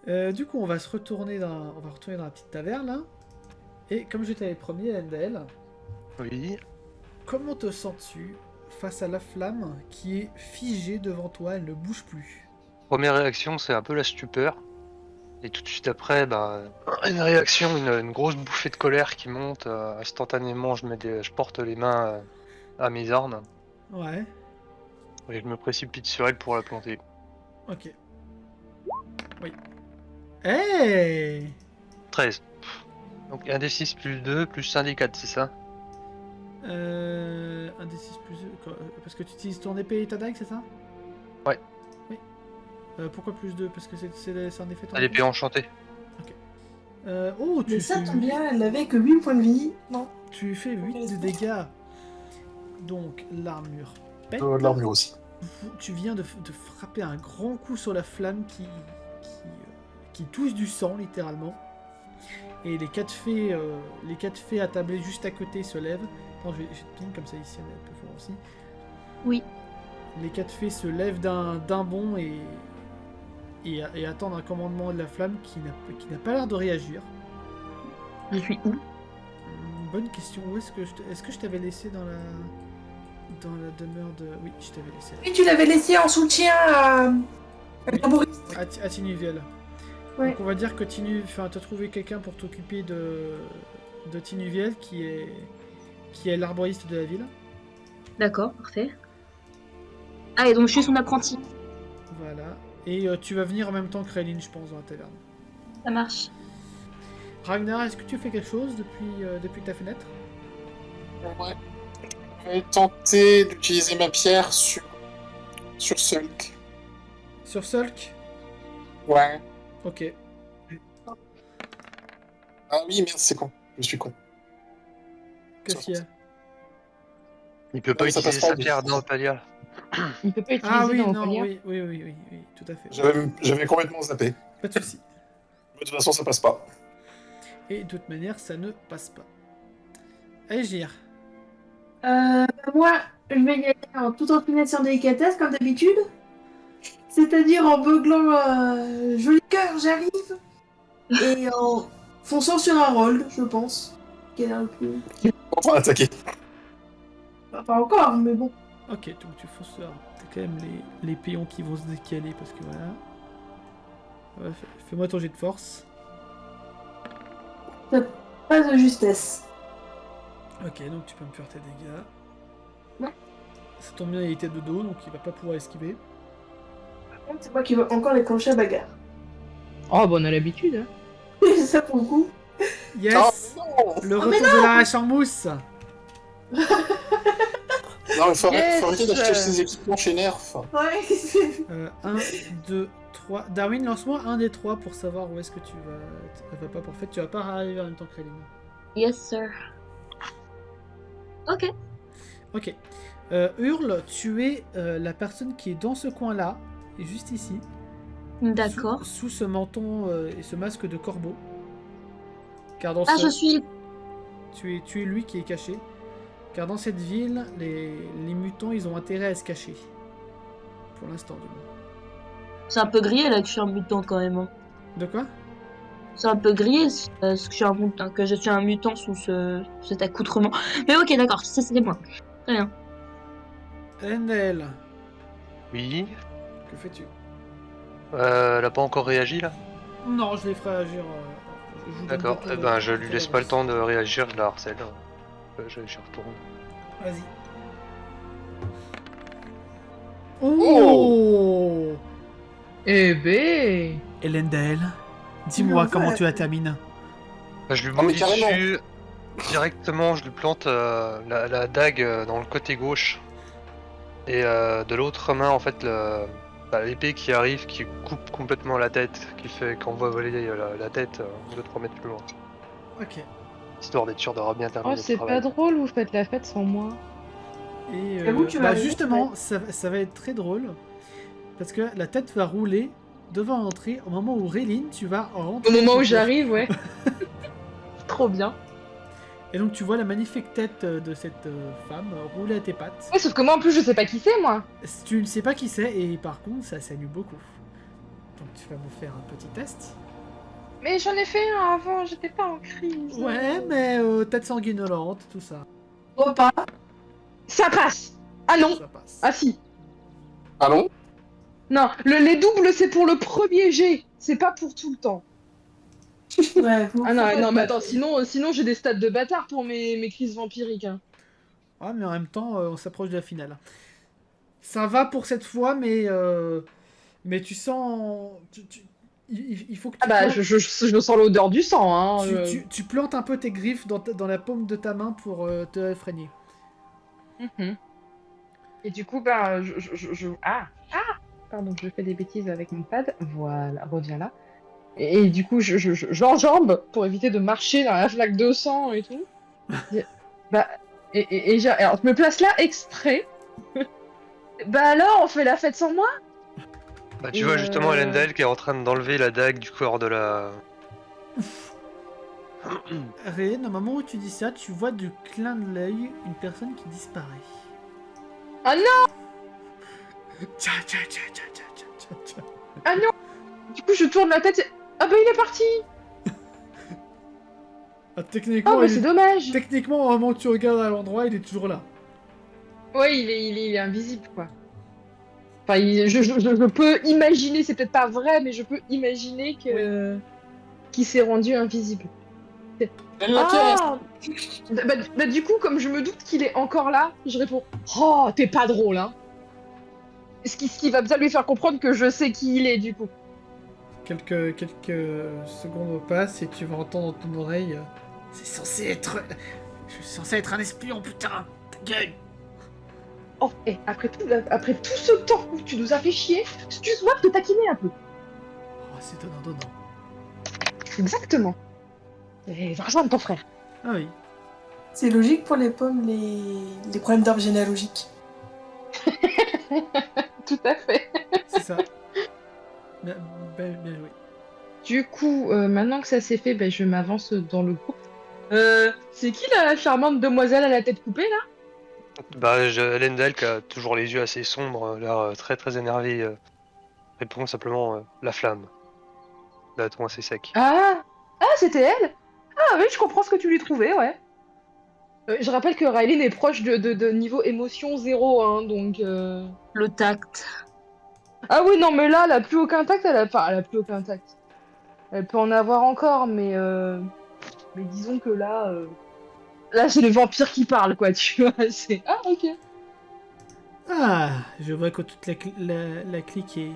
Du coup, on va retourner dans la petite taverne là. Et comme je t'avais promis, LNDL, Oui. comment te sens-tu face à la flamme qui est figée devant toi, elle ne bouge plus? Première réaction, c'est un peu la stupeur. Et tout de suite après, une réaction, une grosse bouffée de colère qui monte. Instantanément, je porte les mains à mes armes Ouais, et je me précipite sur elle pour la planter. ok. Oui. Hey! 13. Donc 1d6 plus 2 plus 1 d4, c'est ça? Un des 6 plus 2. Parce que tu utilises ton épée et ta dague, c'est ça? Ouais, Oui. Pourquoi plus 2? Parce que c'est un effet ton à épée? l'épée enchantée. Ok. Oh, Mais tu ça fais tombe 8. bien, elle n'avait que 8 points de vie. Non. Tu fais 8 de dégâts. Donc l'armure pète. De l'armure aussi. Tu viens de frapper un grand coup sur la flamme qui touche du sang littéralement. Et les quatre fées attablées juste à côté se lèvent. Attends, je vais te ping comme ça ici, on est un peu fort aussi. Oui. Les quatre fées se lèvent d'un bond et attendent un commandement de la flamme qui n'a pas l'air de réagir. Je suis où? Bonne question. Où est-ce que je t'avais laissé dans la demeure de... Oui, je t'avais laissé là. Oui, tu l'avais laissé en soutien à Boris. À Tinuviel. Ouais. Donc on va dire que t'as trouvé quelqu'un pour t'occuper de Tinuviel qui est l'arboriste de la ville. D'accord, parfait. Ah, et donc je suis son apprenti. Voilà. Et tu vas venir en même temps que Raylin, je pense, dans la taverne. Ça marche. Ragnar, est-ce que tu fais quelque chose depuis ta fenêtre? Ouais. Je vais tenter d'utiliser ma pierre sur Sulk. Sur Sulk? Ouais. Ok. Ah oui, merde, c'est con. Je suis con. Qu'est-ce qu'il y a? Il peut pas Non, ça utiliser passe pas, sa lui. pierre dans Opalia. Il peut pas utiliser Ah oui, dans non, Opalia. oui, tout à fait. J'avais complètement zappé. Pas de soucis. De toute façon, ça passe pas. Et de toute manière, ça ne passe pas. Agir. Moi, je vais y aller en toute reconnaissance sans délicatesse, comme d'habitude. C'est-à-dire en beuglant joli cœur, j'arrive. Et en fonçant sur un rôle, je pense. Qui est un peu... En train d'attaquer. Enfin, pas encore, mais bon. Ok, donc tu fonces là. T'as quand même les péons qui vont se décaler parce que voilà. Ouais, fais-moi ton jet de force. Pas de justesse. Ok, donc tu peux me faire tes dégâts. Ouais. Ça tombe bien, il était de dos, donc il va pas pouvoir esquiver. C'est moi qui vais encore déclencher la bagarre. Oh, bah on a l'habitude. Hein. C'est ça pour le coup. Yes! Non, Le retour de la hache en mousse! non, il faut Yes. arrêter d'acheter ces équipements chez Nerf. Ouais, 1, 2, 3. Darwin, lance-moi un des trois pour savoir où est-ce que tu vas pas. En fait, tu vas pas arriver en même temps que Réline. Yes, sir. Ok. Ok. Hurle, tu es la personne qui est dans ce coin-là, et juste ici. D'accord. Sous ce menton et ce masque de corbeau. Car dans Ah, ce... je suis... Tu es lui qui est caché. Car dans cette ville, les mutants, ils ont intérêt à se cacher. Pour l'instant, du moins. C'est un peu grillé, là, que je suis un mutant, quand même. Hein. De quoi? C'est un peu grillé, que je suis un mutant sous cet accoutrement. Mais ok, d'accord, ça, c'est moi. Très bien. Endel, Oui. que fais-tu? Elle a pas encore réagi là? Non, je les ferai agir. Je vous donne D'accord. le tour Je lui laisse pas le temps de réagir, je la harcèle. J'y retourne. Vas-y. Oh, Eh ben. Elendel, dis-moi Non, comment ouais. tu la termines. Je lui Ah, mais bondis carrément. dessus. Directement, je lui plante la dague dans le côté gauche. Et de l'autre main, en fait, l'épée qui arrive, qui coupe complètement la tête, qui fait qu'on voit voler la tête 2-3 mètres plus loin. Ok. Histoire d'être sûr d'avoir bien terminé Oh, le c'est travail. pas drôle, vous faites la fête sans moi. Et J'avoue que tu vas arriver, justement, ça va être très drôle. Parce que la tête va rouler devant l'entrée au moment où Réline, tu vas rentrer. Au moment sur où ton- j'arrive, ouais. Trop bien. Et donc tu vois la magnifique tête de cette femme rouler à tes pattes. Ouais, sauf que moi en plus je sais pas qui c'est, moi. Tu ne sais pas qui c'est et par contre ça saigne beaucoup. Donc tu vas me faire un petit test. Mais j'en ai fait un avant, j'étais pas en crise. Ouais, mais tête sanguinolente, tout ça. Repas. Ça passe. Ah non. Ça passe. Ah si. Ah non? Non, les doubles c'est pour le premier jet, c'est pas pour tout le temps. Ouais, faut- Ah non, faut non, pas mais te attends, battre. sinon j'ai des stats de bâtard pour mes crises vampiriques. Hein. Ouais, mais en même temps, on s'approche de la finale. Ça va pour cette fois, mais tu sens... il faut que tu Ah bah, plantes- je sens l'odeur du sang, hein. tu plantes un peu tes griffes dans la paume de ta main pour te réfréner. Mhm. Et du coup, bah, Ah! Pardon, je fais des bêtises avec mon pad. Voilà, reviens là. Et du coup, j'enjambe pour éviter de marcher dans la flaque de sang et tout. Bah, alors, je me place là exprès. Bah alors, on fait la fête sans moi? Bah, tu vois justement Euh. Elendel qui est en train d'enlever la dague du corps de la. Ré, au moment où tu dis ça, tu vois du clin de l'œil une personne qui disparaît. Ah non! Tcha, tcha, tcha, tcha, tcha, tcha, tcha, tcha. Ah non! Du coup, je tourne la tête et... Ah bah, il est parti! Ah, techniquement, Ah bah, c'est dommage! techniquement, au moment où tu regardes à l'endroit, il est toujours là. Ouais, il est invisible, quoi. Enfin, je peux imaginer, c'est peut-être pas vrai, mais je peux imaginer que qu'il s'est rendu invisible. Ah bah, du coup, comme je me doute qu'il est encore là, je réponds « Oh, t'es pas drôle, hein !» Ce qui va bien lui faire comprendre que je sais qui il est, du coup. Quelques secondes passent et tu vas entendre dans ton oreille c'est censé être... Je suis censé être un espion, putain. Ta gueule. Oh, et après tout ce temps où tu nous as fait chier, excuse-moi de te taquiner un peu. Oh, c'est donnant. Exactement. Et va rejoindre ton frère. Ah oui. C'est logique pour les pommes, les problèmes d'arbre généalogique. Tout à fait. C'est ça. Bien joué. Du coup, maintenant que ça s'est fait, ben, je m'avance dans le groupe. C'est qui la charmante demoiselle à la tête coupée, là? Bah, Elendel qui a toujours les yeux assez sombres, l'air très très énervé, répond simplement la flamme. D'un ton assez sec. Ah, c'était elle? Ah oui, je comprends ce que tu lui trouvais, ouais. Je rappelle que Raylene est proche de niveau émotion 0, hein, donc... Le tact. Ah oui, non, mais là, elle a plus aucun tact, elle a plus aucun tact. Elle peut en avoir encore, mais disons que là... Là, c'est les vampires qui parlent, quoi, tu vois, c'est... Ah, ok. Ah, je vois que toute la clique est...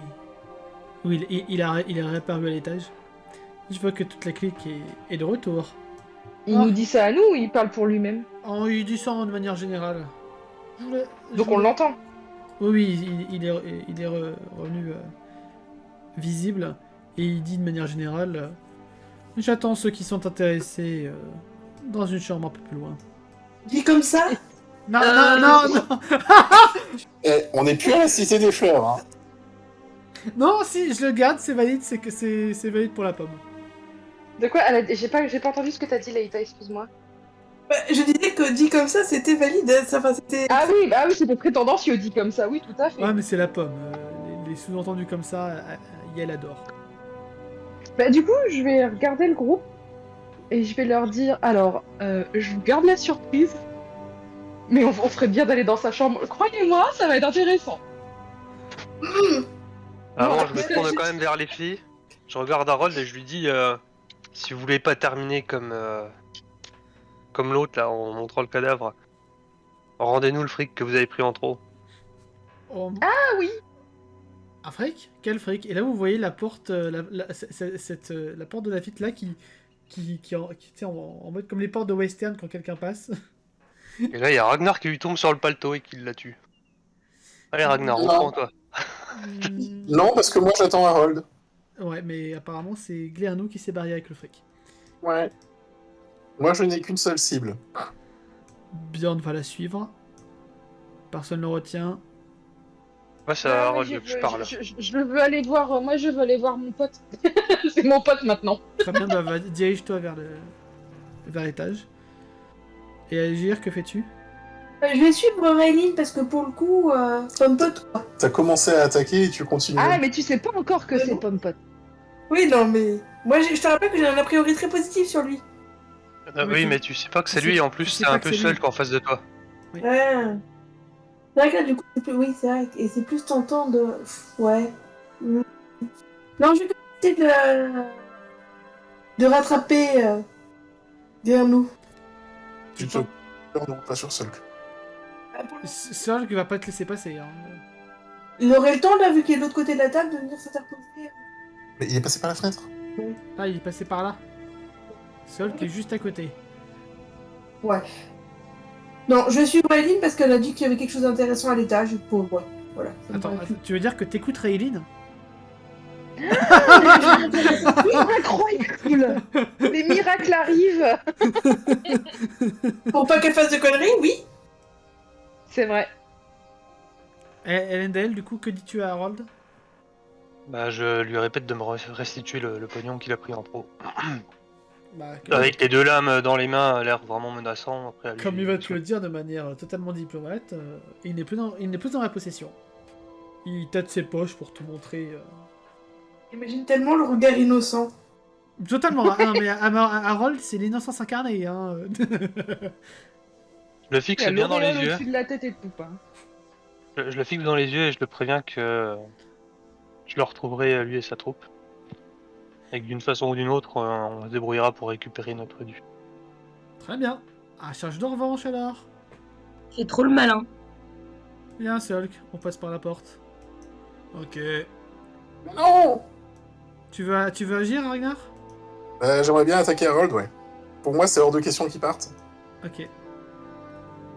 Oui, il a réapparu à l'étage. Je vois que toute la clique est de retour. Il nous dit ça à nous ou il parle pour lui-même? Oh, il dit ça de manière générale. Donc on l'entend. Oui, il est revenu visible. Et il dit de manière générale j'attends ceux qui sont intéressés dans une chambre un peu plus loin. Dit comme ça? Non, non. Eh, on n'est plus à la Cité des Fleurs, hein. Non, si, je le garde, c'est valide, c'est valide pour la pomme. De quoi? J'ai pas entendu ce que t'as dit, Leïta, excuse-moi. Bah, je disais que dit comme ça, c'était valide. Enfin, c'était... Ah oui, c'était très tendancieux, dit comme ça, oui, tout à fait. Ouais, mais c'est la pomme. Les sous-entendus comme ça, elle adore. Bah du coup, je vais regarder le groupe et je vais leur dire, alors, je vous garde la surprise, mais on ferait bien d'aller dans sa chambre. Croyez-moi, ça va être intéressant. Avant, Non, je me tourne quand même vers les filles. Je regarde Harold et je lui dis si vous voulez pas terminer comme l'autre là en montrant le cadavre, rendez-nous le fric que vous avez pris en trop. Oh, Ah oui. un fric? Quel fric? Et là, vous voyez la porte, la porte de la vitre là qui en mode comme les portes de western quand quelqu'un passe. Et là, il y a Ragnar qui lui tombe sur le paletot et qui la tue. Allez Ragnar, Non. reprends-toi. Non, parce que moi j'attends Harold. Ouais, mais apparemment, c'est Gléano qui s'est barré avec le fric. Ouais. Moi je n'ai qu'une seule cible. Bjorn va la suivre. Personne ne le retient. Moi, c'est Ah, Harold mais que je parle. je veux aller voir, moi je veux aller voir mon pote. C'est mon pote maintenant. Très bien, bah, dirige-toi vers l'étage. Et Agir, que fais-tu? Je vais suivre Raylene parce que pour le coup, Pompot, quoi. T'as commencé à attaquer et tu continues. Ah, mais tu sais pas encore que c'est Pompot. Oui, non, mais. Moi, je te rappelle que j'ai un a priori très positif sur lui. Oui, mais tu sais pas que c'est tu lui, sais- en tu plus sais c'est pas un que peu c'est seul lui. qu'en face de toi. Ouais. C'est vrai que là, du coup, oui, c'est vrai. Et c'est plus tentant de. Ouais. Mm. Non, je vais essayer de rattraper derrière nous. Tu te. Non, pas sur Sulk. Serge va pas te laisser passer. Hein. Il aurait le temps, là, vu qu'il est de l'autre côté de la table, de venir s'interposer. Mais il est passé par la fenêtre. Ah, il est passé par là. Sol qui est juste à côté. Ouais. Non, je suis Raylene parce qu'elle a dit qu'il y avait quelque chose d'intéressant à l'étage. Pour... Ouais, voilà. ça me Attends, paraît plus. tu veux dire que t'écoutes Raylene? Incroyable. Les miracles arrivent. Pour pas qu'elle fasse de conneries, oui. C'est vrai. Elendel, du coup, que dis-tu à Harold? Bah, je lui répète de me restituer le pognon qu'il a pris en trop. Bah, Avec les deux lames dans les mains, a l'air vraiment menaçant. Après, lui, comme il va te le dire de manière totalement diplomate, il n'est plus dans la possession. Il tâte ses poches pour te montrer. Imagine tellement le regard innocent. Totalement. Ah non, mais Harold, c'est l'innocence incarnée. Hein. Je le fixe Il y a bien dans les l'auréole yeux. au-dessus de la tête et tout, hein. Je le fixe dans les yeux et je le préviens que je le retrouverai, lui et sa troupe. Et que d'une façon ou d'une autre, on se débrouillera pour récupérer notre dû. Très bien. À charge de revanche alors. C'est trop le malin. Viens, Sulk, on passe par la porte. Ok. Mais non. Tu veux agir, Ragnar? J'aimerais bien attaquer Harold, ouais. Pour moi, c'est hors de question qu'il parte. Ok.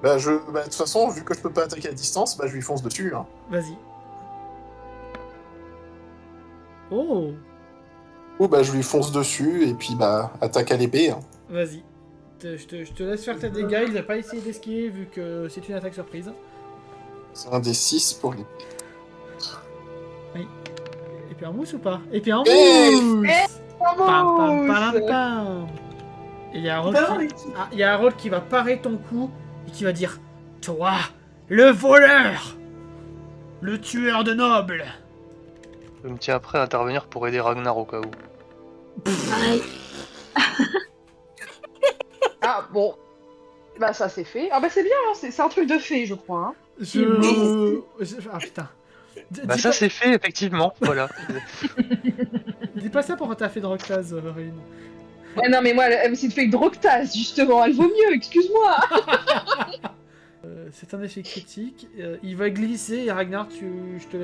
De toute façon, vu que je peux pas attaquer à distance, je lui fonce dessus. Hein. Vas-y. Oh! Ou je lui fonce dessus et puis attaque à l'épée. Hein. Vas-y. Je te laisse faire tes dégâts, il va pas essayer d'esquiver vu que c'est une attaque surprise. C'est un des 6 pour l'épée. Et puis un mousse ou pas? Et puis un Hey mousse! Pam, pam, pam, Vamos. pam. Et il y a Harold Non, qui... mais Ah, il y a Harold qui va parer ton coup et qui va dire: toi, le voleur! Le tueur de nobles! Je me tiens prêt à intervenir pour aider Ragnar au cas où. Pareil. Ah, bon. Bah, ça, c'est fait. Ah, bah, c'est bien, hein. C'est un truc de fée, je crois. Hein. Ah putain. Bah ça c'est fait, effectivement, voilà. Dis pas ça pour un fait de Roxas, Rune. Ouais, non, mais moi, elle me de fake Droctas, justement. Elle vaut mieux, excuse-moi. C'est un effet critique. Il va glisser et Ragnar, je te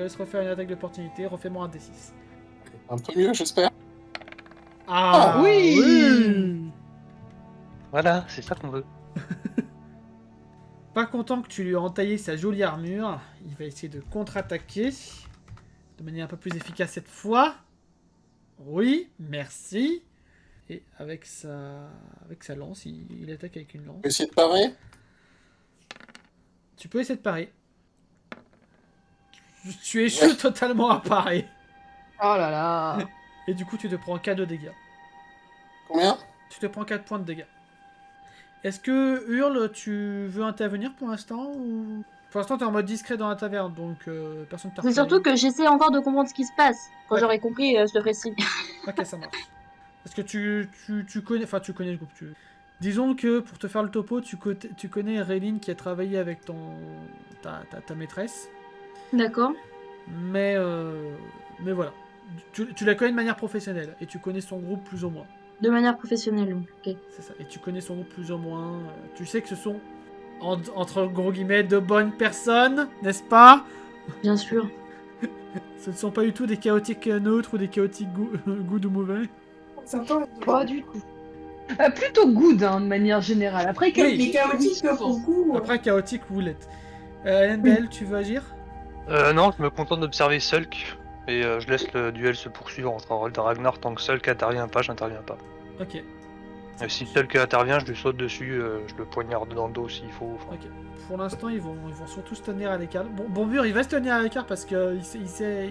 laisse refaire une attaque d'opportunité. Refais-moi un D6. Un peu mieux, j'espère. Ah oui. Voilà, c'est ça qu'on veut. Pas content que tu lui aies entaillé sa jolie armure, il va essayer de contre-attaquer de manière un peu plus efficace cette fois. Oui, merci. Et avec sa lance, il attaque avec une lance. Tu peux essayer de parer. Tu peux essayer de parer. Tu échoues totalement à parer. Oh là là. Et du coup, tu te prends 4 de dégâts. Combien? Tu te prends 4 points de dégâts. Est-ce que Hurle, tu veux intervenir pour l'instant ou... Pour l'instant, t'es en mode discret dans la taverne, donc personne ne t'a C'est reconnu. surtout que j'essaie encore de comprendre ce qui se passe. Quand Ouais. j'aurai compris, je te ferai signe. Ok, ça marche. Parce que tu connais... Enfin, tu connais le groupe. Disons que, pour te faire le topo, tu connais Raylene qui a travaillé avec ta maîtresse. D'accord. Mais voilà. Tu la connais de manière professionnelle. Et tu connais son groupe plus ou moins. De manière professionnelle, ok. C'est ça. Et tu connais son groupe plus ou moins. Tu sais que ce sont, entre gros guillemets, de bonnes personnes, n'est-ce pas? Bien sûr. Ce ne sont pas du tout des chaotiques neutres ou des chaotiques good ou mauvais. Pas du tout. Plutôt good, hein, de manière générale. Après, Oui. Mais chaotique, pour le coup. Après, chaotique, vous l'êtes. NBL, tu veux agir? Non, je me contente d'observer Sulk. Et je laisse le duel se poursuivre entre Harold et Ragnar. Tant que Sulk intervient pas, j'interviens pas. Ok. Et si Sulk intervient, je lui saute dessus, je le poignarde dans le dos s'il faut. Enfin, Ok. Pour l'instant, ils vont surtout se tenir à l'écart. Bon, Bonbur, il va se tenir à l'écart parce qu'il sait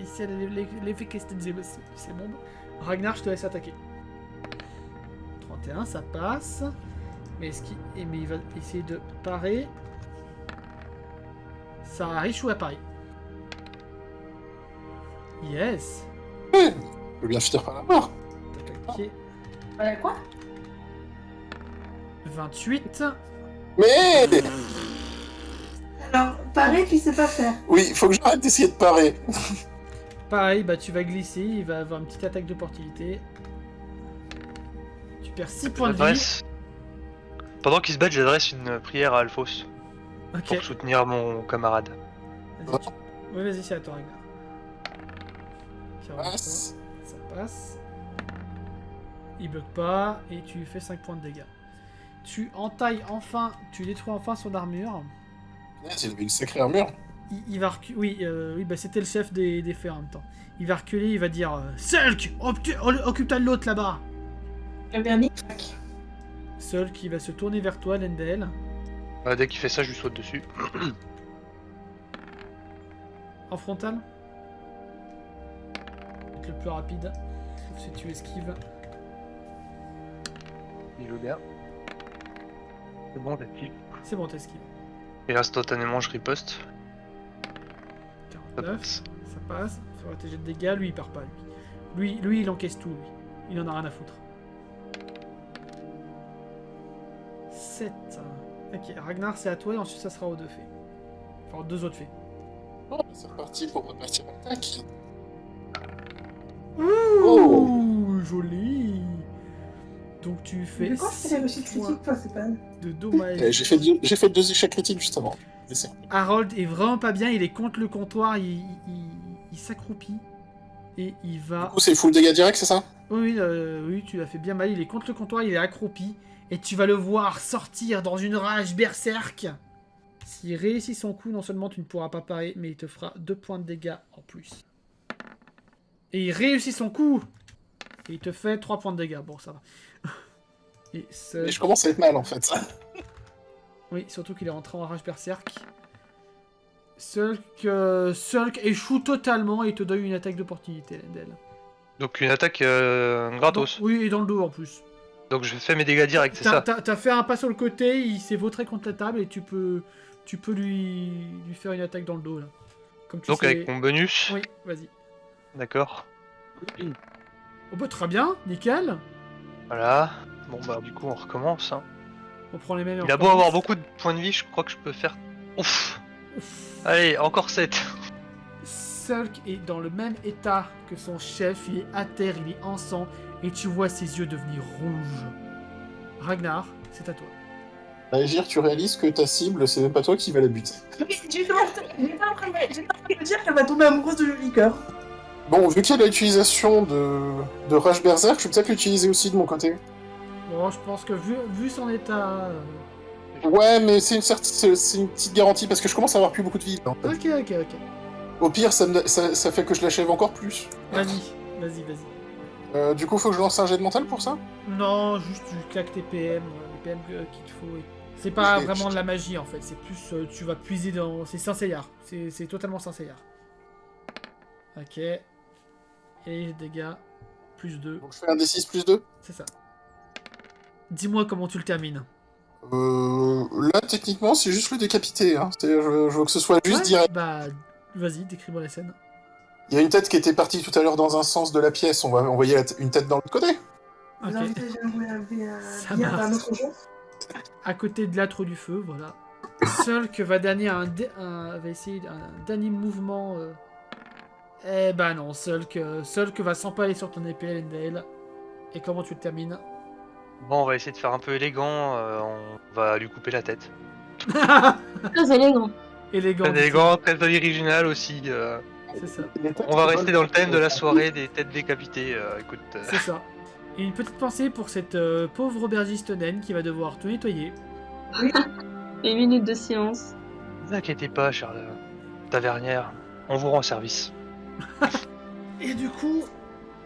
l'effet que c'est bon. Ragnar, je te laisse attaquer. 31, ça passe. Mais il va essayer de parer. Ça a échoué à Paris. Yes. Je veux bien finir par la mort. Ok. Voilà quoi 28. Mais Alors, pareil, tu sais pas faire. oui, faut que j'arrête d'essayer de parer. Pareil, bah tu vas glisser, il va avoir une petite attaque d'opportunité. Tu perds 6 points de vie. J'adresse- Pendant qu'il se bat, j'adresse une prière à Alphos Ok. pour soutenir mon camarade. Vas-y, Oui, vas-y, c'est à toi, Ragnar. 43, Passe. ça passe. Il bloque pas, et tu lui fais 5 points de dégâts. Tu entailles enfin, tu détruis enfin son armure. Il avait une sacrée armure. Il va reculer. Oui, bah c'était le chef des fers en même temps. Il va reculer, il va dire Sulk, occupe-toi de l'autre là-bas. Un vernis. Sulk, il va se tourner vers toi, Lendel. Dès qu'il fait ça, je lui saute dessus. En frontal. Être le plus rapide. Sauf si tu esquives. Il veut bien. C'est bon, j'active. C'est bon, t'esquives. Et instantanément, je riposte. Ça 49, passe. ça passe. Faut tes jets de dégâts, lui il part pas. Lui il encaisse tout, lui. Il en a rien à foutre. 7. Ok, Ragnar c'est à toi et ensuite ça sera aux deux fées. Enfin, aux deux autres fées. Bon, c'est reparti pour repartir en attaque. Ouh, joli. Donc tu fais Mais quand je fais la réussite 6 points critique, toi, c'est pas. de dommages. J'ai fait 2 échecs critiques justement. Laissez. Harold est vraiment pas bien, il est contre le comptoir, il s'accroupit. Et il Du va... coup, c'est full dégâts direct, c'est ça? Oui, tu l'as fait bien mal, il est contre le comptoir, il est accroupi. Et tu vas le voir sortir dans une rage berserk. S'il réussit son coup, non seulement tu ne pourras pas parer, mais il te fera 2 points de dégâts en plus. Et il réussit son coup. Et il te fait 3 points de dégâts, bon ça va. Et Mais je commence à être mal en fait. Oui, surtout qu'il est rentré en rage berserk. Sulk échoue totalement et il te donne une attaque d'opportunité d'elle. Donc une attaque gratos. Oui, et dans le dos en plus. Donc je fais mes dégâts directs, c'est ça? T'as fait un pas sur le côté, il s'est vautré contre la table et tu peux lui faire une attaque dans le dos là. Comme tu Donc sais... avec mon bonus. Oui, vas-y. D'accord. Oh bah très bien, nickel. Voilà. Bon bah du coup on recommence. Hein. On prend les mêmes. et Il on a beau avoir recommence. beaucoup de points de vie, je crois que je peux faire... Ouf. Ouf. Allez, encore 7. Sulk est dans le même état que son chef, il est à terre, il est en sang, et tu vois ses yeux devenir rouges. Ragnar, c'est à toi. Agir, tu réalises que ta cible, c'est même pas toi qui va la buter. J'étais en train de dire qu'elle va tomber amoureuse de Joli Cœur. Bon, vu qu'il y a l'utilisation de Rage Berserk, je vais peut-être l'utiliser aussi de mon côté. Bon, je pense que vu son état... Ouais, mais c'est une petite garantie parce que je commence à avoir plus beaucoup de vie. En fait. Ok. Au pire, ça fait que je l'achève encore plus. Vas-y. Du coup, faut que je lance un jet de mental pour ça? Non, juste tu claques tes PM, les PM qu'il te faut. C'est pas Ok. vraiment de la magie en fait, c'est plus tu vas puiser dans... C'est Saint Seiya, c'est totalement Saint Seiya. Ok. Et dégâts, plus 2, Donc je fais un D6 plus 2. c'est ça. Dis-moi comment tu le termines. Là, techniquement, c'est juste le décapité. Hein. Je veux que ce soit juste Ouais, direct. Bah, vas-y, décris-moi la scène. Il y a une tête qui était partie tout à l'heure dans un sens de la pièce. On va envoyer une tête dans l'autre côté. Ok. Vous envisagez un Ça bien marche. d'un autre jour. À côté de l'âtre du feu, voilà. Sulk va va essayer un dernier mouvement. Eh ben non, Sulk va s'empaler sur ton épée, Lendale. Et comment tu le termines? Bon, on va essayer de faire un peu élégant, on va lui couper la tête. Très élégant. Élégant. Très élégant, très original aussi. C'est ça. On va rester dans le thème de la soirée des têtes décapitées. Écoute, C'est ça. Et une petite pensée pour cette pauvre aubergiste naine qui va devoir te nettoyer. Une minute de silence. ne vous inquiétez pas, chère tavernière, on vous rend service. Et du coup,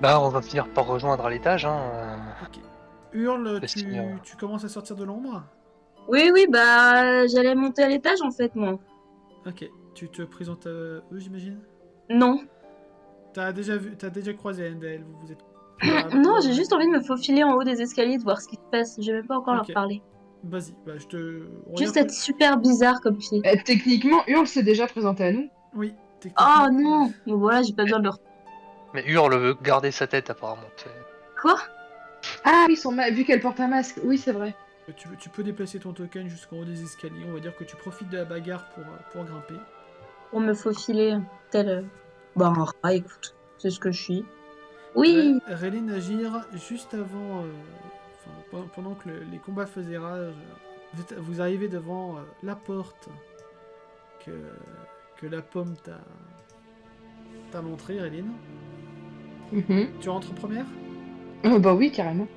Bah, on va finir par rejoindre à l'étage, hein. ok. Hurle, Le Seigneur. tu commences à sortir de l'ombre? Oui, bah, j'allais monter à l'étage en fait, moi. Ok. Tu te présentes à eux, j'imagine? Non. T'as déjà croisé Endel, vous êtes... Non, j'ai juste envie de me faufiler en haut des escaliers, de voir ce qui se passe. Je vais pas encore Ok. leur parler. Vas-y, bah, je te... on va Juste dire être super bizarre comme fille. Techniquement, Hurle s'est déjà présenté à nous. que- Oui, techniquement. Oh non! Bon voilà, j'ai pas besoin de leur... Mais Hurle veut garder sa tête apparemment. Quoi? Ah oui, vu qu'elle porte un masque. Oui, c'est vrai. Tu peux déplacer ton token jusqu'en haut des escaliers. On va dire que tu profites de la bagarre pour grimper. Pour me faufiler, tel... Bah un rat, écoute. C'est ce que je suis. Oui! Rélin agir juste avant... enfin, pendant que les combats faisaient rage. Vous arrivez devant la porte que la pomme t'a montrée, Rélin. Tu rentres en première? Bah oui, carrément.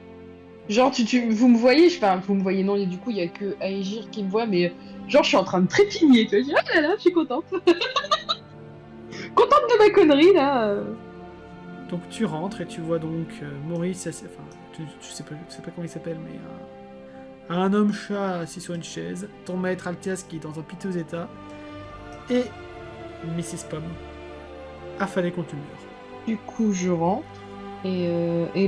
Genre, vous me voyez, enfin, vous me voyez, non, et du coup, il y a que Aegir qui me voit, mais genre, je suis en train de trépigner, tu vois. Je dis, ah là là, je suis contente. Contente de ma connerie, là. Donc tu rentres et tu vois donc Maurice, enfin, tu sais pas comment il s'appelle, mais un homme chat assis sur une chaise, ton maître Altias qui est dans un piteux état, et Mrs. Pomme affalée contre le mur. Du coup, je rentre. Et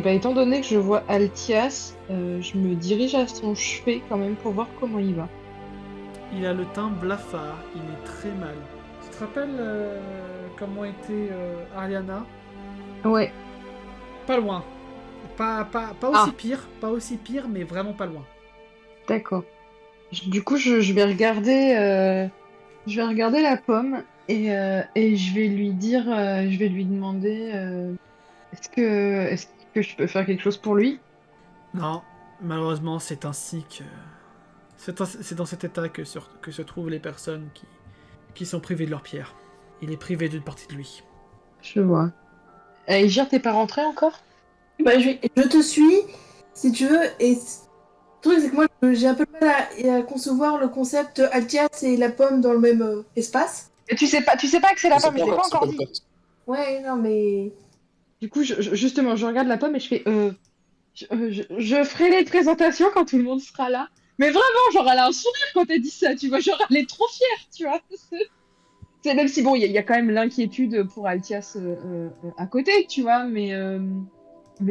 bah, étant donné que je vois Altias, je me dirige à son chevet quand même pour voir comment il va. Il a le teint blafard, il est très mal. Tu te rappelles comment était Ariana? Ouais. Pas loin. Pas aussi pire, mais vraiment pas loin. D'accord. Du coup, je vais regarder, la pomme et je vais lui dire, je vais lui demander, est-ce que je peux faire quelque chose pour lui? Non, malheureusement, c'est ainsi que... C'est dans cet état que se trouvent les personnes qui sont privées de leur pierre. Il est privé d'une partie de lui. Je vois. Aegir, t'es pas rentré encore? Bah, je te suis, si tu veux, et le truc, c'est que moi, j'ai un peu de mal à concevoir le concept Altias et la pomme dans le même espace. Et tu sais pas que c'est la pomme, je l'ai pas c'est encore pas dit. le cas. Ouais, non, mais... Du coup, justement, je regarde la pomme et je fais, je ferai les présentations quand tout le monde sera là. Mais vraiment, genre, elle a un sourire quand elle dit ça, tu vois, genre, elle est trop fière, tu vois. C'est même si, bon, il y a quand même l'inquiétude pour Altias à côté, tu vois, mais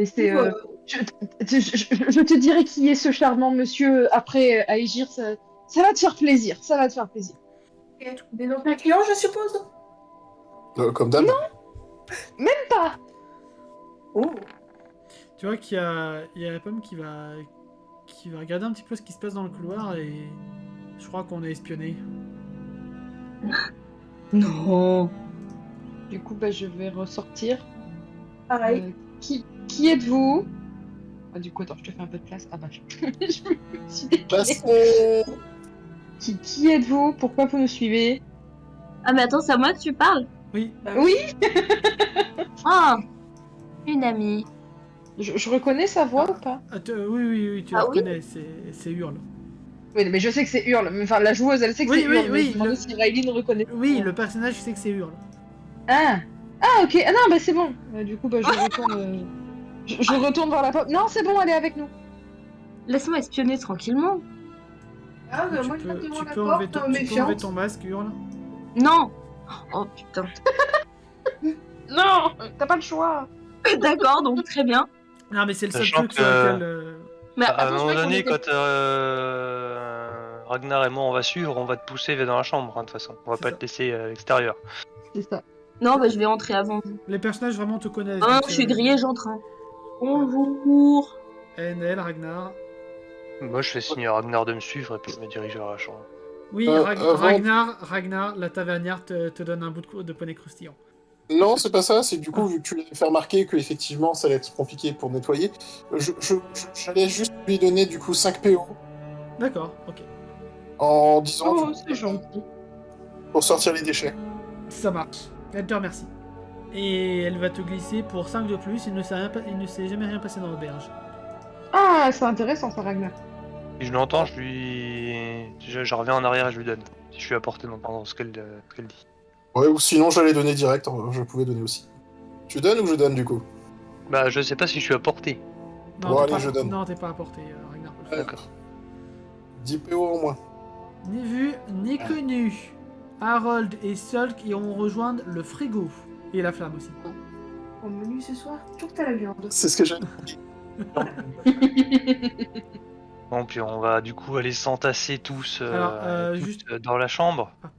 c'est... je te dirai qui est ce charmant monsieur après Aegir, ça va te faire plaisir, ça va te faire plaisir. Ok. Des donc un client, je suppose? Comme d'hab. Même pas. Oh. Tu vois qu'il y a la pomme qui va regarder un petit peu ce qui se passe dans le couloir et je crois qu'on est espionné. Non! Du coup, bah, je vais ressortir. Pareil. Qui êtes-vous? Ah, du coup, attends, je te fais un peu de place. Ah bah, je me suis décalée. Passons. Qui êtes-vous? Pourquoi vous nous suivez? Ah mais attends, c'est à moi que tu parles? Oui, Oui, Ah! Une amie. je reconnais sa voix ou pas? oui, tu la Ah oui reconnais, c'est Hurle. Oui, mais je sais que c'est Hurle. Enfin, la joueuse, elle sait que Oui, c'est oui, Hurle. Mais oui, je me demandais si Riley reconnaît. Oui, le personnage sait que c'est Hurle. Ah, ok. Ah non, bah c'est bon. Du coup, bah je retourne. Je retourne voir la pomme. Non, c'est bon, elle est avec nous. Laisse-moi espionner tranquillement. Ah, bah, Tu moi, je peux, viens devant tu la peux enlever porte, ton, tu peux enlever méfiante. ton masque, Hurle. Non! Oh putain. Non, t'as pas le choix. D'accord, donc très bien. Non, mais c'est le seul Sachant truc sur que- lequel... Mais À un attends, je moment croyais qu'on donné, était... quand Ragnar et moi on va suivre, on va te pousser vers dans la chambre, hein, de toute façon. On va C'est pas ça. te laisser à l'extérieur. C'est ça. Non, bah je vais rentrer avant vous. Les personnages vraiment te connaissent. Ah, donc, je suis grillée, j'entre. Hein. Bonjour. NL, Ragnar. Moi je fais signe à Ragnar de me suivre et puis je me dirige vers la chambre. Oui, avant- Ragnar, la tavernière te donne un bout de poney croustillant. Non, c'est pas ça, c'est que du coup, vu que tu l'avais fait remarquer que effectivement ça allait être compliqué pour nettoyer, j'allais juste lui donner du coup 5 PO D'accord, ok. en disant Oh, du coup, c'est gentil. pour sortir les déchets. Ça marche. Elle te remercie. Et elle va te glisser pour 5 de plus, il ne s'est jamais rien passé dans l'auberge. Ah, c'est intéressant ça, Ragnar. Si je l'entends, je reviens en arrière et je lui donne. Si je suis à portée d'entendre ce qu'elle dit. Ouais, ou sinon j'allais donner direct, je pouvais donner aussi. Tu donnes ou je donne du coup? Bah je sais pas si je suis à portée. Non, Bon, t'es allez, pas, je donne. non, t'es pas à portée, Ragnar peut le faire. D'accord. 10 PO au moins. Ni vu, ni connu. Harold et Sulk iront rejoindre le frigo. Et la flamme aussi. Au menu ce soir, toujours t'as la viande. C'est ce que j'ai. Bon, Bon, puis on va du coup aller s'entasser tous, Alors, tous, juste- dans la chambre. Hop.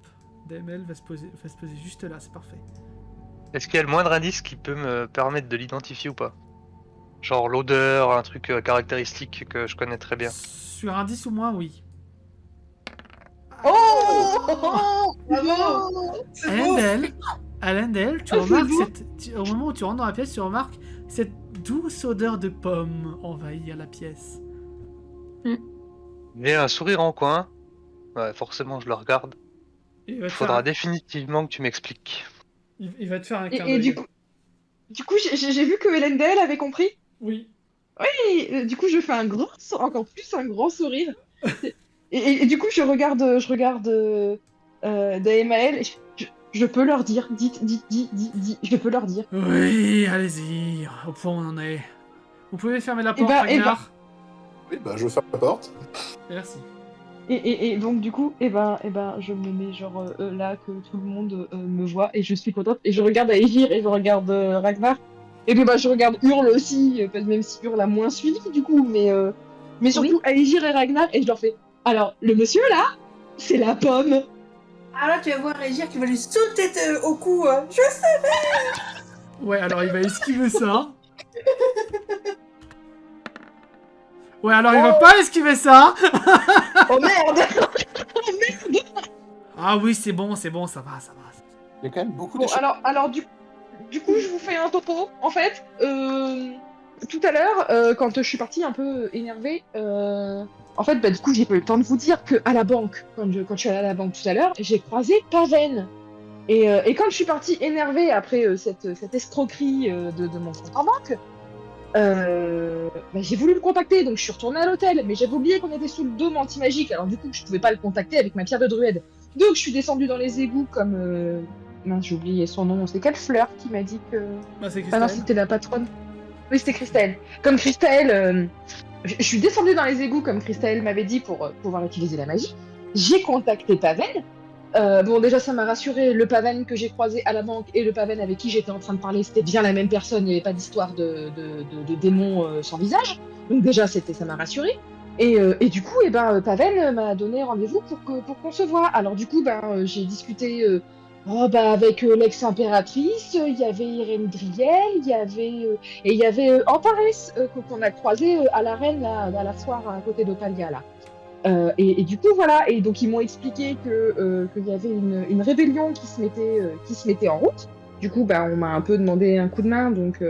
DML va se poser juste là, c'est parfait. Est-ce qu'il y a le moindre indice qui peut me permettre de l'identifier ou pas? Genre l'odeur, un truc caractéristique que je connais très bien. Sur un 10 ou moins, oui. Oh Bravo C'est beau. Alendel, tu Oh, c'est remarques beau. au moment où tu rentres dans la pièce, tu remarques cette douce odeur de pomme envahir la pièce. J'ai un sourire en coin. Ouais, forcément, je le regarde. Il va Il te faudra faire, définitivement que tu m'expliques. il va te faire un clin Et d'œil. du coup, j'ai vu que Elendel avait compris. Oui. Et du coup, je fais encore plus un grand sourire. Et du coup, je regarde Daemael. Je peux leur dire, dites, je peux leur dire. Oui, allez-y. Au point où on en est. Vous pouvez fermer la Eh porte, ben, Ragnar. Oui, bah je ferme la porte. Merci. Et donc du coup, je me mets genre là que tout le monde me voit et je suis contente et je regarde Aegir et je regarde Ragnar et puis bah je regarde Hurle aussi même si Hurle a moins suivi du coup mais surtout Aegir et Ragnar et je leur fais alors le monsieur là c'est la pomme. Ah là, tu vas voir Régir qui va lui sauter au cou. Je sais. Ouais, alors il va esquiver ça. Ouais, alors il va pas esquiver ça. Oh merde. Ah oui, c'est bon, ça va, ça va. Il y a quand même beaucoup Bon d'échecs. alors du coup je vous fais un topo en fait tout à l'heure quand je suis partie un peu énervée en fait bah du coup j'ai pas eu le temps de vous dire que à la banque quand je suis allée à la banque tout à l'heure j'ai croisé Paven et quand je suis partie énervée après cette escroquerie de mon compte en banque bah, j'ai voulu le contacter donc je suis retournée à l'hôtel mais j'avais oublié qu'on était sous le dôme anti-magique alors du coup je pouvais pas le contacter avec ma pierre de druide donc je suis descendue dans les égouts comme mince, j'ai oublié son nom. C'est quelle fleur qui m'a dit que. Bah, c'est Ah non, Christelle. c'était la patronne. Oui, c'était Christelle. Comme Christelle, je suis descendue dans les égouts comme Christelle m'avait dit pour pouvoir utiliser la magie. J'ai contacté Paven. Bon, déjà, ça m'a rassuré. Le Paven que j'ai croisé à la banque et le Paven avec qui j'étais en train de parler, c'était bien la même personne. Il n'y avait pas d'histoire de démon sans visage. Donc, déjà, ça m'a rassuré. Et du coup, Paven m'a donné rendez-vous pour qu'on se voit. Alors, du coup, j'ai discuté. Avec l'ex-impératrice, il y avait Irène Driel, il y avait Antares qu'on a croisé à l'arène à la foire à côté d'Opalia là. Et du coup voilà, et donc ils m'ont expliqué qu'il y avait une rébellion qui se mettait en route. Du coup on m'a un peu demandé un coup de main, donc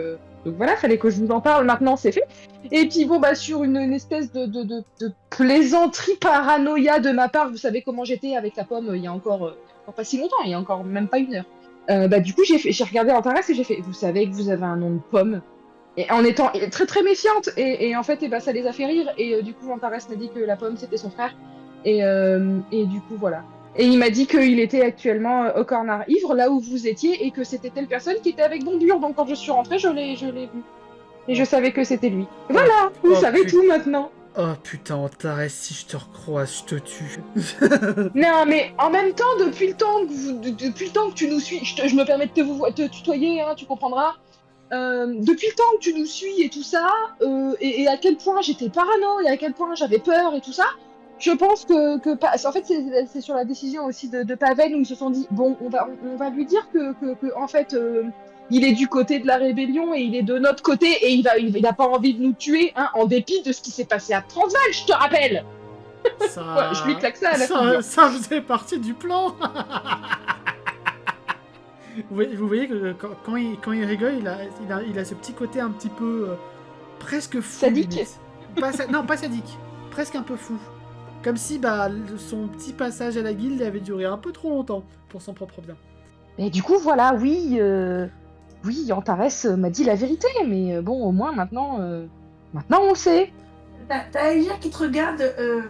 voilà, fallait que je vous en parle. Maintenant c'est fait. Et puis sur une espèce de plaisanterie paranoïa de ma part, vous savez comment j'étais avec la pomme il y a encore pas si longtemps, il y a encore même pas une heure. Du coup j'ai regardé Antares et j'ai fait, vous savez que vous avez un nom de pomme. Et en étant très très méfiante, et en fait, ça les a fait rire. Et du coup, Antares m'a dit que la pomme c'était son frère. Et du coup, voilà. Et il m'a dit qu'il était actuellement au Cornar Ivre, là où vous étiez, et que c'était telle personne qui était avec Bombure. Donc quand je suis rentrée, je l'ai vu. Et je savais que c'était lui. Voilà, vous savez tout maintenant. Oh putain, Antares, si je te recroise, je te tue. Non, mais en même temps, depuis le temps que tu nous suis, je me permets de te tutoyer, hein, tu comprendras. Depuis le temps que tu nous suis et tout ça, et à quel point j'étais parano, et à quel point j'avais peur et tout ça, je pense en fait, c'est sur la décision aussi de Paven où ils se sont dit, bon, on va lui dire que en fait, il est du côté de la rébellion et il est de notre côté et il a pas envie de nous tuer, hein, en dépit de ce qui s'est passé à Transval, je te rappelle. Ça... Ouais, je lui claque ça à la figure. Ça faisait partie du plan. Vous voyez que quand il rigole, il a ce petit côté un petit peu presque fou. Sadique. Limite. Non, pas sadique. Presque un peu fou. Comme si son petit passage à la guilde avait duré un peu trop longtemps pour son propre bien. Et du coup, voilà, oui, Antares m'a dit la vérité, mais bon, au moins maintenant on le sait. T'as Aegir qui te regarde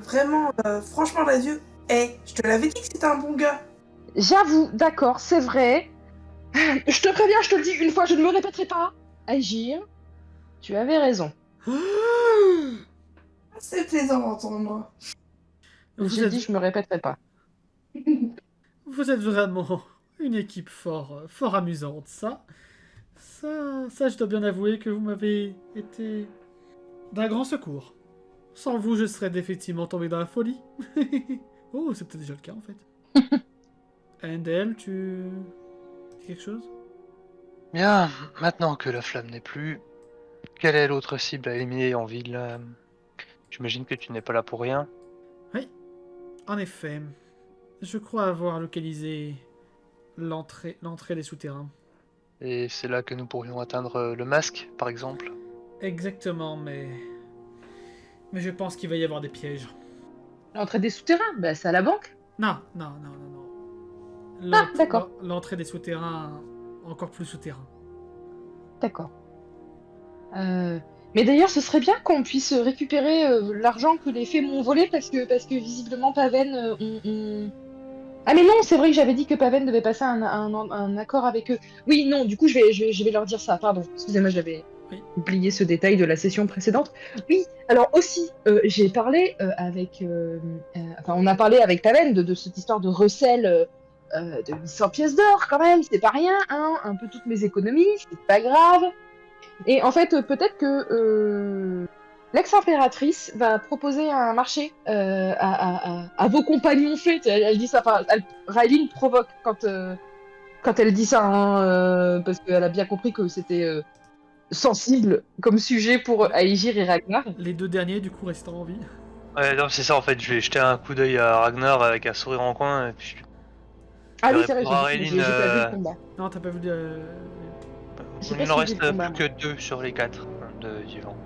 vraiment, franchement, dans les yeux. Je te l'avais dit que c'était un bon gars. J'avoue, d'accord, c'est vrai. Je te préviens, je te le dis une fois, je ne me répéterai pas. Agir, tu avais raison. C'est plaisant d'entendre. J'ai dit, je me répéterai pas. Vous êtes vraiment une équipe fort amusante, ça, je dois bien avouer que vous m'avez été d'un grand secours. Sans vous, je serais définitivement tombé dans la folie. Oh, c'est peut-être déjà le cas en fait. Andel, tu... quelque chose? Bien, maintenant que la flamme n'est plus, quelle est l'autre cible à éliminer en ville? J'imagine que tu n'es pas là pour rien. Oui, en effet. Je crois avoir localisé l'entrée des souterrains. Et c'est là que nous pourrions atteindre le masque, par exemple. Exactement, mais je pense qu'il va y avoir des pièges. L'entrée des souterrains, bah c'est à la banque. Non, non, non, non, non. Ah, d'accord. L'entrée des souterrains, encore plus souterrain. D'accord. Mais d'ailleurs, ce serait bien qu'on puisse récupérer l'argent que les fées m'ont volé parce que visiblement Paven Ah mais non, c'est vrai que j'avais dit que Paven devait passer un accord avec eux. Oui, non, du coup je vais leur dire ça, pardon. Excusez-moi, j'avais oublié ce détail de la session précédente. Oui, alors aussi, j'ai parlé enfin on a parlé avec Paven de cette histoire de recel de 800 pièces d'or quand même, c'est pas rien, hein, un peu toutes mes économies, c'est pas grave. Et en fait, peut-être que l'ex-impératrice va proposer un marché à vos compagnons fées. Elle dit ça, enfin, Raeline provoque quand elle dit ça, hein, parce qu'elle a bien compris que c'était sensible comme sujet pour Aegir et Ragnar. Les deux derniers, du coup, restant en vie. Ouais, non, c'est ça en fait, je vais jeter un coup d'œil à Ragnar avec un sourire en coin, et puis Ah je oui, c'est vrai, répondrai à j'ai Raeline, pas vu le combat. Non, t'as pas vu J'ai il pas n'en suivi reste le combat, plus que 2 sur les 4 de vivants.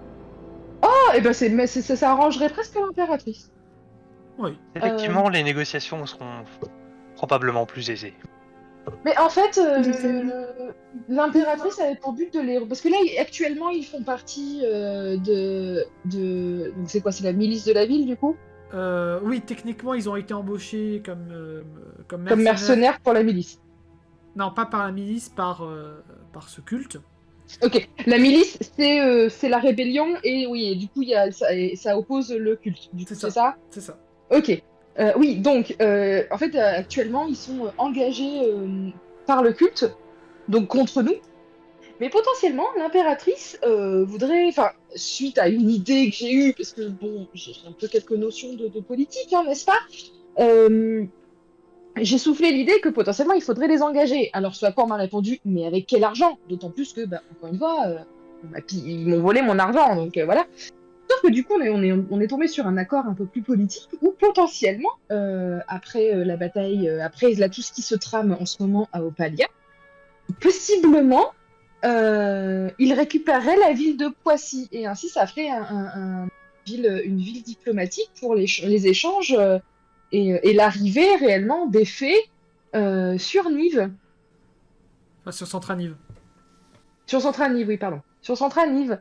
Oh, et ben ça arrangerait presque l'impératrice. Oui. Effectivement, les négociations seront probablement plus aisées. Mais en fait, Je sais. l'impératrice avait pour but de les... Parce que là, actuellement, ils font partie de... Donc c'est quoi? C'est la milice de la ville, du coup? Oui, techniquement, ils ont été embauchés comme Comme mercenaires. mercenaires pour la milice. Non, pas par la milice, par ce culte. Ok, la milice, c'est la rébellion, et oui, et du coup, ça oppose le culte. Du coup, C'est c'est ça? C'est ça. Ok. Oui, donc, en fait, actuellement, ils sont engagés par le culte, donc contre nous. Mais potentiellement, l'impératrice voudrait, enfin, suite à une idée que j'ai eue, parce que bon, j'ai un peu quelques notions de politique, hein, n'est-ce pas? J'ai soufflé l'idée que potentiellement il faudrait les engager. Alors, ce à quoi on m'a répondu, mais avec quel argent? D'autant plus que, bah, encore une fois, ils m'ont volé mon argent, donc voilà. Sauf que du coup, on est tombé sur un accord un peu plus politique où potentiellement, après la bataille, après là, tout ce qui se trame en ce moment à Opalia, possiblement, il récupérerait la ville de Poissy et ainsi ça ferait une ville diplomatique pour les échanges et l'arrivée réellement des fées sur Nive. Enfin, sur Centranive. Sur Centranive, oui, pardon. Sur Centranive.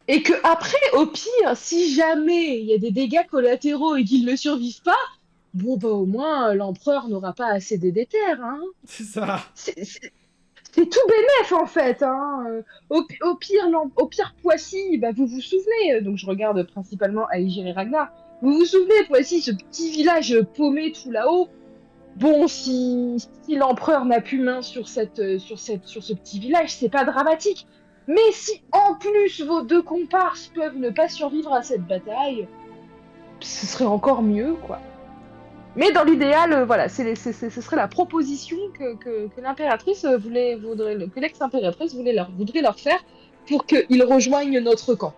Et que après, au pire, si jamais il y a des dégâts collatéraux et qu'ils ne survivent pas, bon bah au moins l'empereur n'aura pas à céder des terres, hein. C'est ça. C'est tout bénef en fait, hein. Au pire Poissy, bah, vous vous souvenez, donc je regarde principalement Aegir et Ragnar, vous vous souvenez Poissy, ce petit village paumé tout là-haut. Bon, si l'empereur n'a plus main sur ce petit village, c'est pas dramatique. Mais si en plus vos deux comparses peuvent ne pas survivre à cette bataille, ce serait encore mieux, quoi. Mais dans l'idéal, voilà, ce serait la proposition que l'impératrice que l'ex-impératrice voudrait leur faire pour qu'ils rejoignent notre camp.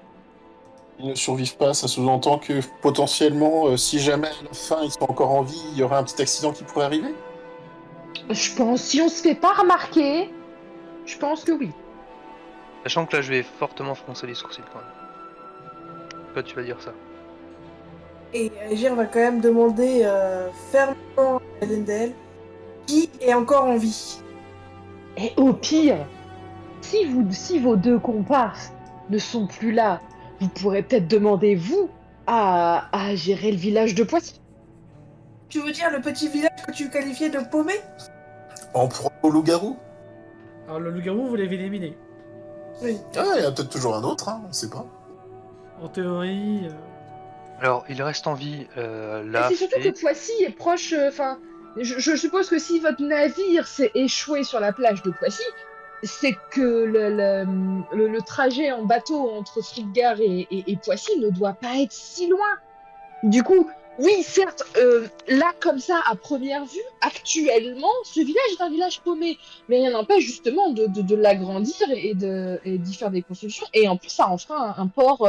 Ils ne survivent pas, ça sous-entend que potentiellement, si jamais à la fin ils sont encore en vie, il y aurait un petit accident qui pourrait arriver? Je pense, si on se fait pas remarquer, je pense que oui. Sachant que là, je vais fortement froncer les sourcils quand même. Toi, tu vas dire ça. Et Agir va quand même demander fermement à Elendel qui est encore en vie. Et au pire, si vos deux comparses ne sont plus là, vous pourrez peut-être demander, vous, à gérer le village de Poissy. Tu veux dire le petit village que tu qualifiais de paumé? En pro au loup-garou? Alors, le loup-garou, vous l'avez éliminé. Oui. Ah, il y en a peut-être toujours un autre, hein, on sait pas. En théorie... Alors, il reste en vie Mais la c'est surtout fée. que Poissy est proche. Enfin, je suppose que si votre navire s'est échoué sur la plage de Poissy, c'est que le trajet en bateau entre Friggar et Poissy ne doit pas être si loin. Du coup, oui, certes, là, comme ça, à première vue, actuellement, ce village est un village paumé. Mais rien n'empêche justement de l'agrandir et d'y faire des constructions. Et en plus, ça en fera un port.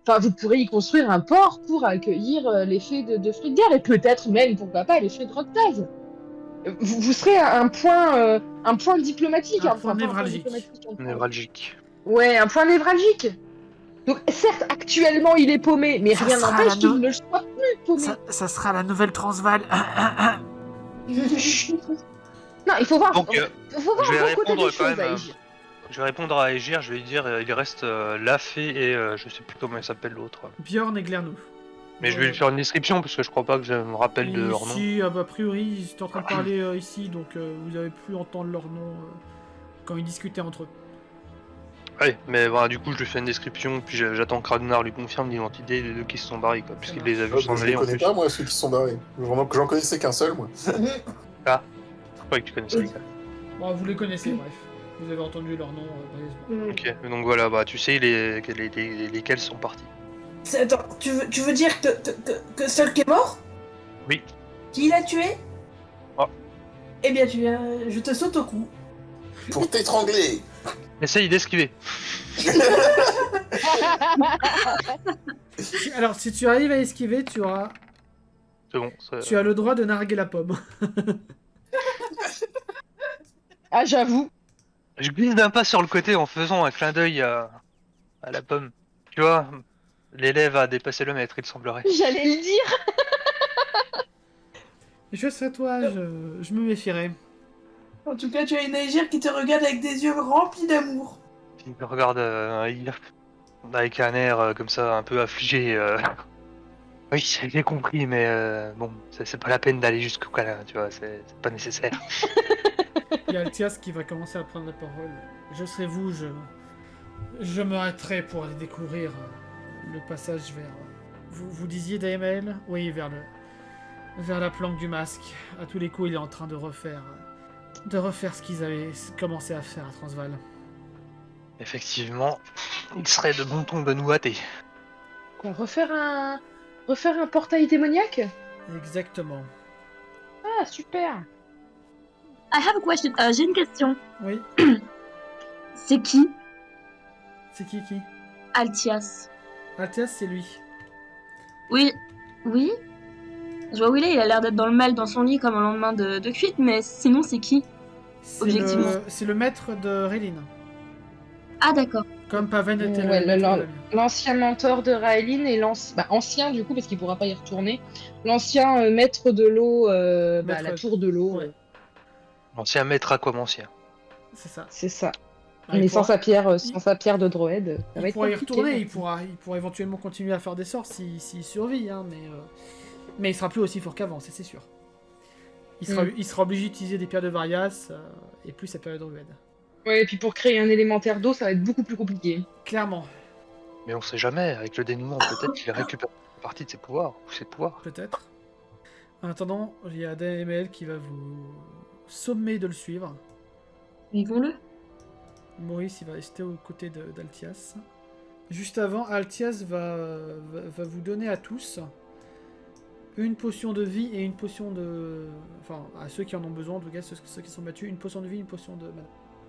Enfin, vous pourrez y construire un port pour accueillir les fées de Friggar et peut-être même, pourquoi pas, les fées de Roktaz. Vous serez un point diplomatique. Un point névralgique. Névralgique. Ouais, un point névralgique. Donc, certes, actuellement, il est paumé, mais Ça rien sera n'empêche la qu'il no- ne le soit plus paumé. Ça sera la nouvelle Transvaal. Non, il faut voir, Donc, faut voir je vais le bon côté répondre des quand choses, même, Aegir. Je vais répondre à Aegir, je vais lui dire il reste la fée et je sais plus comment il s'appelle l'autre. Bjorn et Glernou. Mais je vais lui faire une description parce que je crois pas que je me rappelle de leur nom. Ici, a priori, ils étaient en train de parler ici, donc vous avez pu entendre leur nom quand ils discutaient entre eux. Ouais, mais voilà, du coup je lui fais une description, puis j'attends que Ragnar lui confirme l'identité des deux qui se sont barrés, quoi, puisqu'il les a vus s'en Je aller les en connais plus. pas, moi, ceux qui se sont barrés. Vraiment que j'en connaissais qu'un seul, moi. Je croyais que tu connaissais les gars. Bon, vous les connaissez, bref. Vous avez entendu leur nom brièvement. Ok, donc voilà, bah tu sais lesquels sont partis. Attends, tu veux dire que seul qui est mort? Oui. Qui l'a tué? Oh. Eh bien, je te saute au cou. Pour t'étrangler. Essaye d'esquiver. Alors, si tu arrives à esquiver, tu as C'est bon. tu as le droit de narguer la pomme. Ah, j'avoue. Je glisse d'un pas sur le côté en faisant un clin d'œil à la pomme. Tu vois, l'élève a dépassé le maître, il semblerait. J'allais le dire. Je serais toi, je me méfierais. En tout cas, tu as une Aegir qui te regarde avec des yeux remplis d'amour. Il me regarde avec un air comme ça, un peu affligé. Oui, j'ai compris, mais bon, c'est pas la peine d'aller jusqu'au câlin, tu vois, c'est pas nécessaire. Il y a Altias qui va commencer à prendre la parole. Je serai vous, je m'arrêterai pour aller découvrir le passage vers... Vous disiez Daemel? Oui, vers la planque du masque. À tous les coups, il est en train de refaire ce qu'ils avaient commencé à faire à Transvaal. Effectivement, il serait de bon ton de nous hâter. Quoi, refaire un portail démoniaque? Exactement. Ah, super. I have a question. J'ai une question. Oui. C'est qui C'est qui Altias? Altias, c'est lui. Oui. Oui. Je vois où il a l'air d'être dans le mal dans son lit comme un lendemain de cuite, mais sinon c'est qui? Objectivement. C'est le maître de Rélin. Ah d'accord. Comme Paven était le Ouais, maître de la mienne. l'ancien mentor de Raelin et ancien du coup parce qu'il pourra pas y retourner. L'ancien maître de l'eau, Maître- la tour de l'eau. Ouais. L'ancien maître aquamancien. C'est ça. C'est ça. Ah, Mais il sans pourra- sa pierre de droïde, ça va il être pourra y compliqué. retourner, il pourra éventuellement continuer à faire des sorts s'il survit, hein, mais il sera plus aussi fort qu'avant, c'est sûr. Il sera obligé d'utiliser des pierres de Varias et plus sa pierre de druide. Ouais, et puis pour créer un élémentaire d'eau, ça va être beaucoup plus compliqué. Clairement, Mais on sait jamais, avec le dénouement, peut-être qu'il récupère une partie de ses pouvoirs, ou ses pouvoirs. peut-être. En attendant, il y a DML qui va vous sommer de le suivre. Vivons-le. Maurice, il va rester aux côtés d'Altias. Juste avant, Altias va vous donner à tous une potion de vie et une potion de... Enfin, à ceux qui en ont besoin, en tout cas, ceux qui sont battus, une potion de vie, une potion de mana.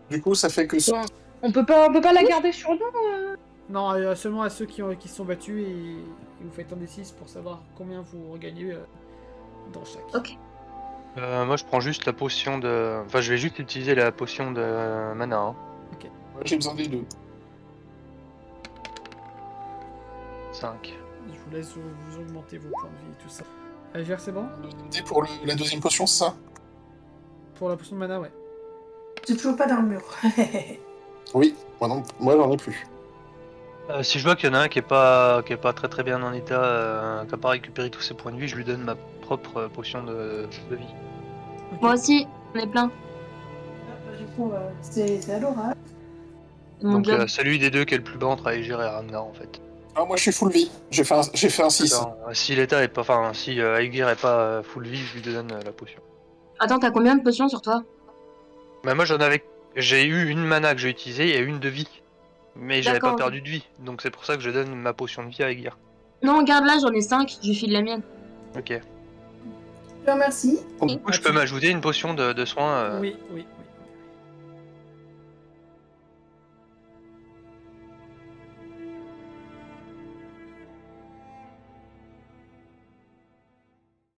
Du coup, ça fait que... Bon, on peut pas la garder sur nous. Non, seulement à ceux qui se sont battus et vous faites un D6 pour savoir combien vous regagnez dans chaque. Ok. Moi je prends juste la potion de... Enfin je vais juste utiliser la potion de mana. Hein. Moi, j'ai besoin des deux. 5. Je vous laisse vous augmenter vos points de vie et tout ça. Agir, c'est bon? Et pour la deuxième potion, c'est ça? Pour la potion de mana, ouais. J'ai toujours pas d'armure. Oui, moi j'en ai plus. Si je vois qu'il y en a un qui est pas très très bien en état, qui a pas récupéré tous ses points de vie, je lui donne ma propre potion de vie. Ok. Moi aussi, on est plein. Du coup, c'est adorable. Mon Donc job. celui des deux qui est le plus bas entre Aegir et Ragnar en fait. Ah, moi je suis full vie. J'ai fait un 6. Alors, si l'état est pas... Enfin si Aegir est pas full vie, je lui donne la potion. Attends, t'as combien de potions sur toi? Bah moi j'en avais J'ai eu une mana que j'ai utilisée et une de vie. Mais j'avais pas D'accord. perdu de vie. Donc c'est pour ça que je donne ma potion de vie à Aegir. Non, garde-la, j'en ai 5, je lui file la mienne. Ok. Je te remercie. Du coup, je peux m'ajouter une potion de soin. Oui, oui.